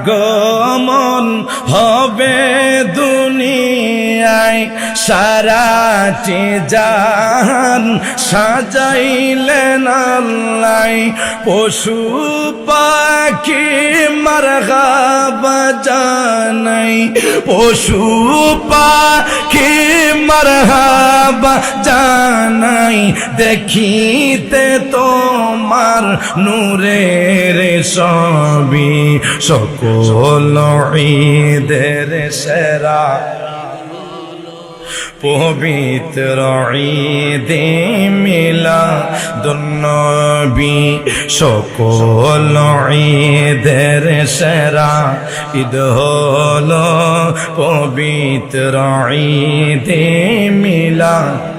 আগমন হবে দুনিয়ায় সারাটি জাহান সাজাইলেন আল্লাহ পশু পাখি মারহাবা জানাই পশু পাখি মারহাবা জানাই দেখিতে তোমার নূরের ছবি সকল ঈদের সেরা পবিত্র ঈদে মিলাদুন্নবী সকল ঈদের সেরা ঈদ হলো পবিত্র ঈদে মিলাদ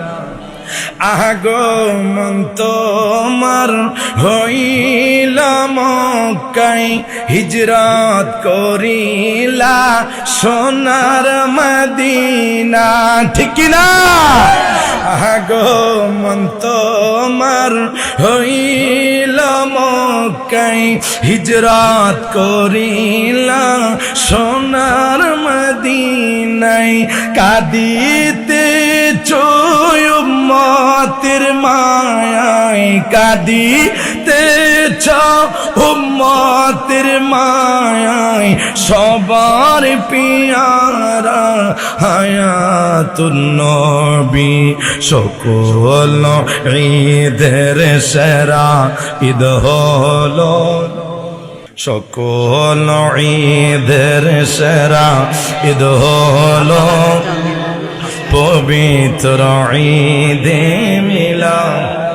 আগমন তোমার হইলা মক্কায় হিজরত করিলা সোনার মদিনা ঠিক না আগমন তোমার হইলা মক্কায় হিজরত করিলা সোনার মদিনায় কাঁদিতে উম্মতের মায়ায় কাঁদিতেছ উম্মতের মায়ায় সবার পিয়ারা হায়াতুন নবী সকল ঈদের সেরা ঈদ হলো সকল ঈদের সেরা ঈদ হলো পবিত্র ঈদে মিলাদ